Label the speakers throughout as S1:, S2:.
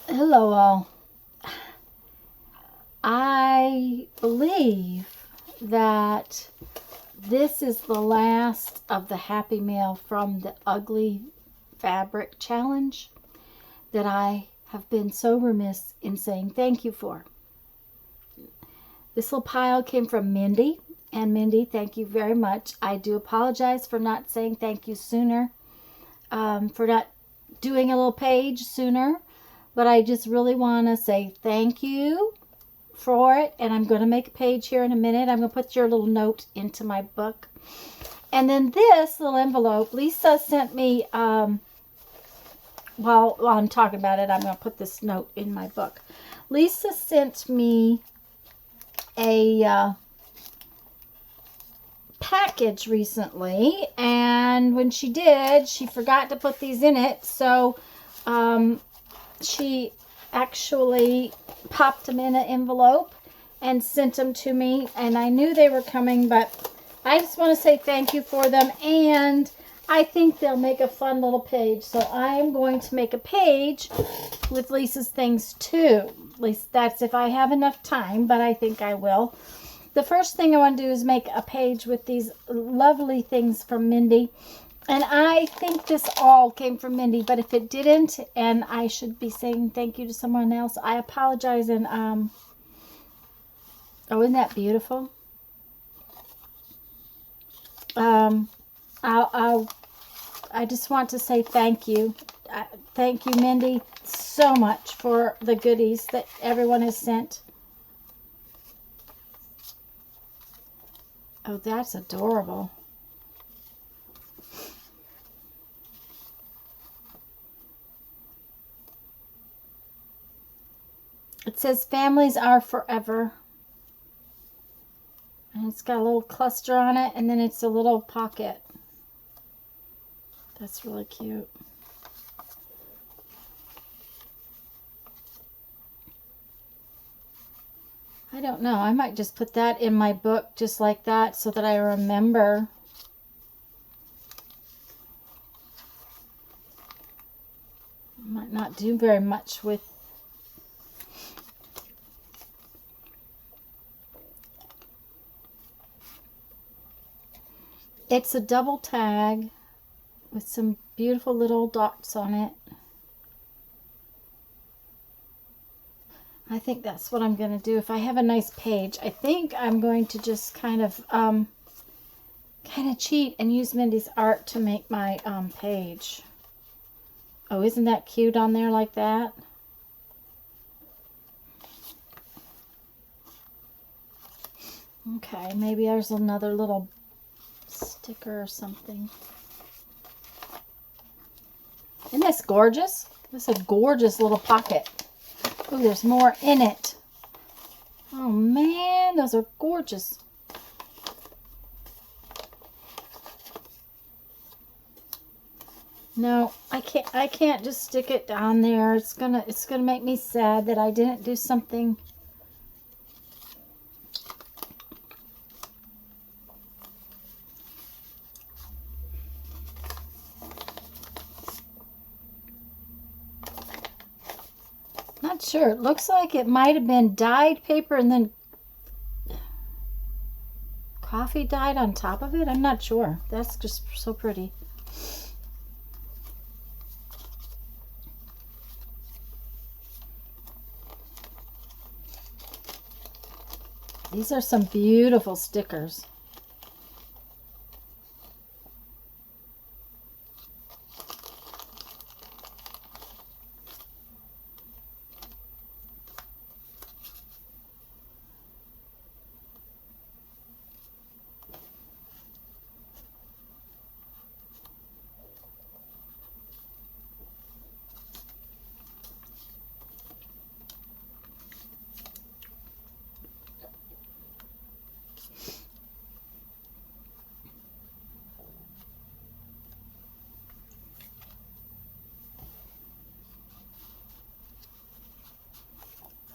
S1: Hello, all. I believe that this is the last of the Happy Mail from the Ugly Fabric Challenge that I have been so remiss in saying thank you for. This little pile came from Mindy. And Mindy, thank you very much. I do apologize for not saying thank you sooner, for not doing a little page sooner. But I just really want to say thank you for it. And I'm going to make a page here in a minute. I'm going to put your little note into my book. And then this little envelope, Lisa sent me, while I'm talking about it, I'm going to put this note in my book. Lisa sent me a package recently. And when she did, she forgot to put these in it. So, she actually popped them in an envelope and sent them to me, and I knew they were coming, but I just want to say thank you for them, and I think they'll make a fun little page. So I am going to make a page with Lisa's things too. At least that's if I have enough time, but I think I will. The first thing I want to do is make a page with these lovely things from Mindy. And I think this all came from Mindy, but if it didn't, and I should be saying thank you to someone else, I apologize. And oh, isn't that beautiful? I just want to say thank you. Thank you, Mindy, so much for the goodies that everyone has sent. Oh, that's adorable. It says families are forever. And it's got a little cluster on it, and then it's a little pocket. That's really cute. I don't know. I might just put that in my book just like that so that I remember. I might not do very much with. It's a double tag with some beautiful little dots on it. I think that's what I'm going to do. If I have a nice page, I think I'm going to just kind of cheat and use Mindy's art to make my page. Oh, isn't that cute on there like that? Okay, maybe there's another little sticker or something. Isn't this gorgeous? This is a gorgeous little pocket. Oh, there's more in it. Oh man, those are gorgeous. No, I can't just stick it down there. It's gonna make me sad that I didn't do something. Not sure. It looks like it might have been dyed paper and then coffee dyed on top of it. I'm not sure. That's just so pretty. These are some beautiful stickers.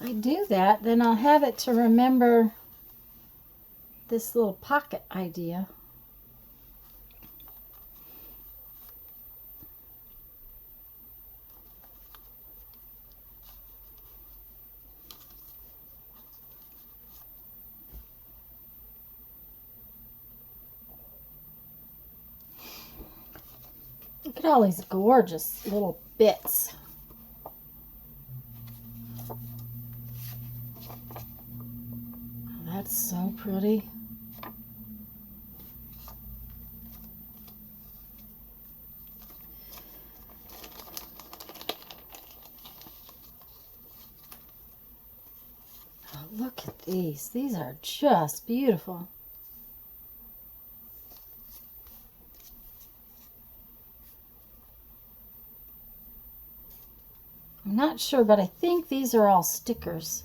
S1: I do that, then I'll have it to remember this little pocket idea. Look at all these gorgeous little bits. That's so pretty. Oh, look at these. These are just beautiful. I'm not sure, but I think these are all stickers.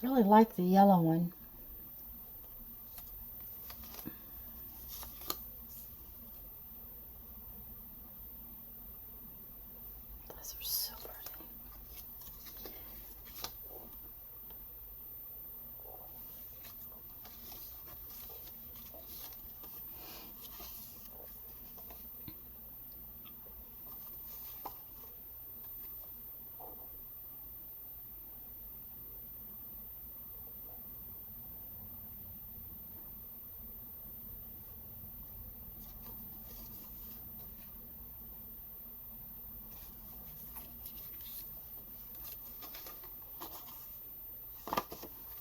S1: I really like the yellow one. Those are so pretty.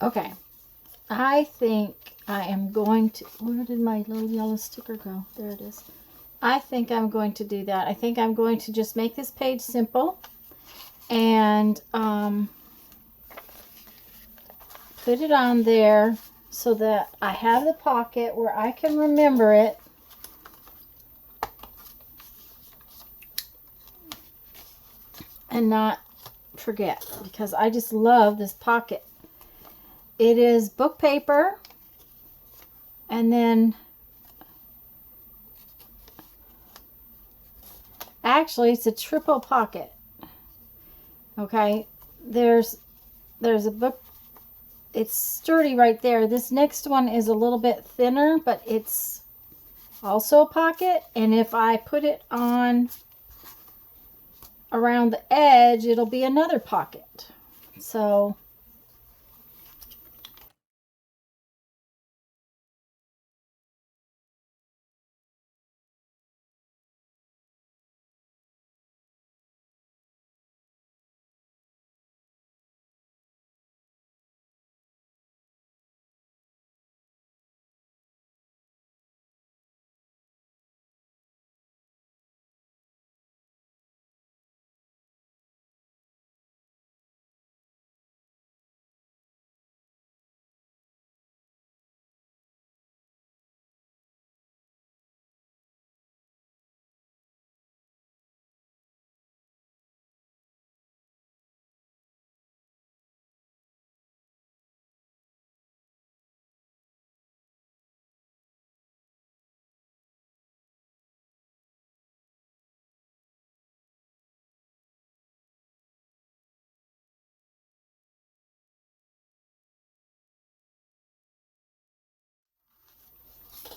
S1: Okay, I think I am going to, where did my little yellow sticker go? There it is. I think I'm going to do that. I think I'm going to just make this page simple and put it on there so that I have the pocket where I can remember it. And not forget, because I just love this pocket. It is book paper, and then actually it's a triple pocket. Okay, there's a book, it's sturdy right there. This next one is a little bit thinner, but it's also a pocket, and if I put it on around the edge, it'll be another pocket. So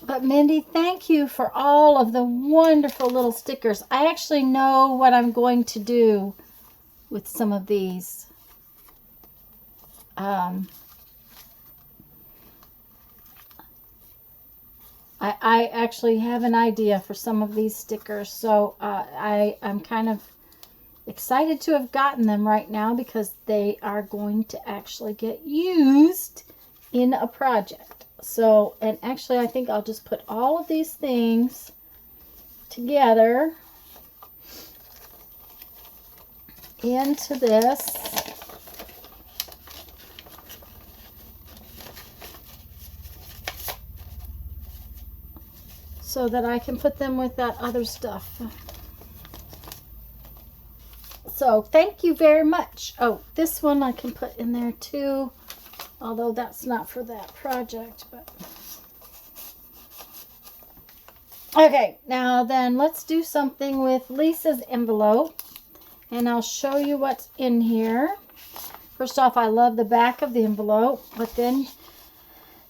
S1: but Mindy, thank you for all of the wonderful little stickers. I actually know what I'm going to do with some of these. I actually have an idea for some of these stickers, so I'm kind of excited to have gotten them right now because they are going to actually get used in a project. So, and actually I think I'll just put all of these things together into this. So that I can put them with that other stuff. So thank you very much. Oh, this one I can put in there too, although that's not for that project. But okay, now then let's do something with Lisa's envelope, and I'll show you what's in here. First off, I love the back of the envelope, but then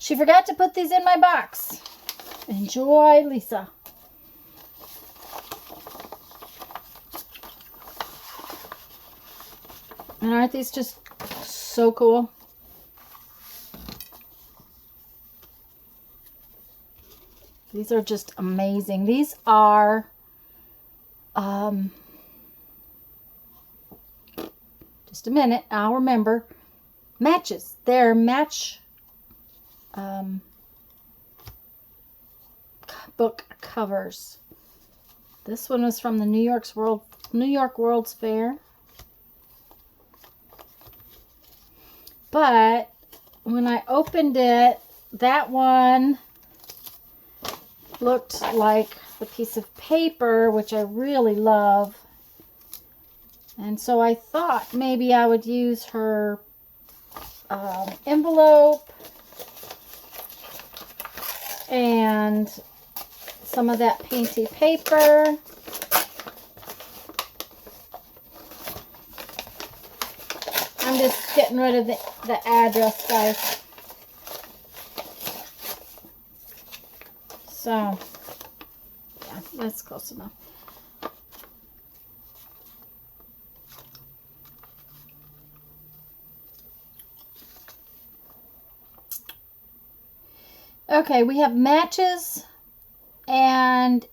S1: She forgot to put these in my box. Enjoy, Lisa. And aren't these just so cool? These are just amazing. These are just a minute, I'll remember. Matches. They're match book covers. This one was from the New York World's Fair. But when I opened it, that one looked like the piece of paper, which I really love. And so I thought maybe I would use her envelope and some of that painty paper. I'm just getting rid of the address, guys. So, yeah, that's close enough. Okay, we have matches, and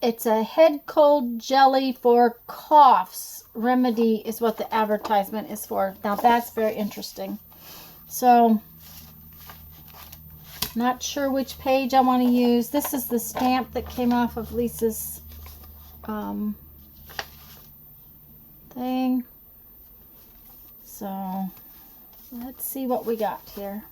S1: it's a head cold jelly for coughs. Remedy is what the advertisement is for. Now that's very interesting. So, not sure which page I want to use. This is the stamp that came off of Lisa's thing. So, let's see what we got here.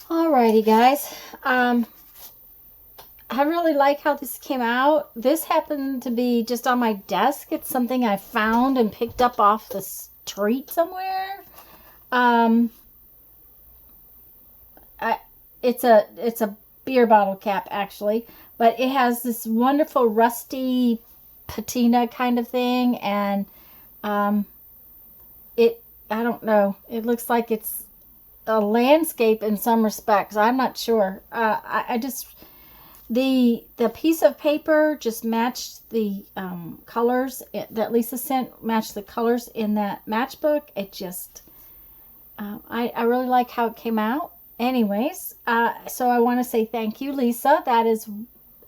S1: Alrighty, guys. I really like how this came out. This happened to be just on my desk. It's something I found and picked up off the street somewhere. It's a beer bottle cap, actually, but it has this wonderful rusty patina kind of thing, and I don't know, it looks like it's a landscape in some respects. I'm not sure. I just, the piece of paper just matched the colors that Lisa sent, matched the colors in that matchbook. It just, I really like how it came out. Anyways, so I want to say thank you, Lisa. That is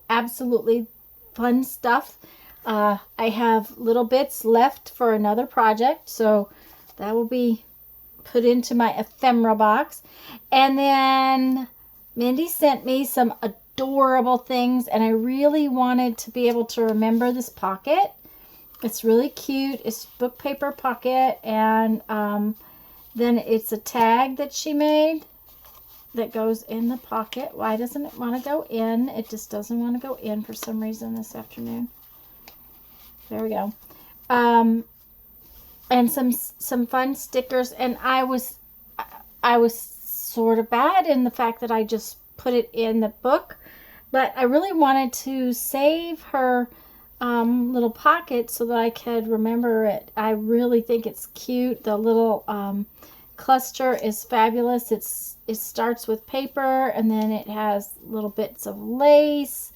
S1: absolutely fun stuff. I have little bits left for another project, so that will be put into my ephemera box. And then Mindy sent me some adorable things, and I really wanted to be able to remember this pocket. It's really cute. It's book paper pocket, and then it's a tag that she made that goes in the pocket. Why doesn't it want to go in? It just doesn't want to go in for some reason this afternoon. There we go. And some fun stickers, and I was sort of bad in the fact that I just put it in the book, but I really wanted to save her little pocket so that I could remember it. I really think it's cute. The little cluster is fabulous. It starts with paper, and then it has little bits of lace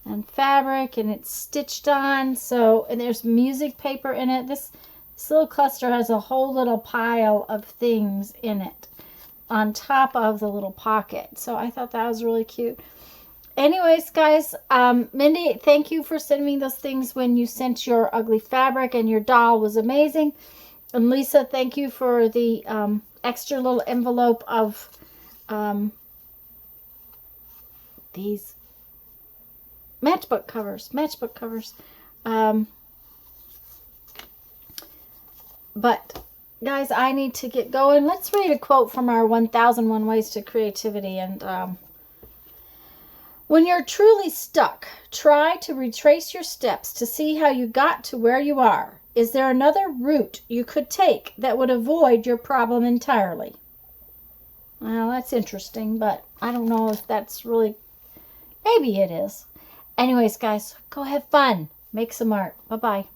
S1: and fabric, and it's stitched on. So, and there's music paper in it. This little cluster has a whole little pile of things in it on top of the little pocket. So I thought that was really cute. Anyways, guys, Mindy, thank you for sending me those things when you sent your ugly fabric, and your doll was amazing. And Lisa, thank you for the extra little envelope of these matchbook covers. But guys, I need to get going. Let's read a quote from our 1001 Ways to Creativity. And when you're truly stuck, try to retrace your steps to see how you got to where you are. Is there another route you could take that would avoid your problem entirely? Well, that's interesting, but I don't know if that's really... Maybe it is. Anyways, guys, go have fun. Make some art. Bye-bye.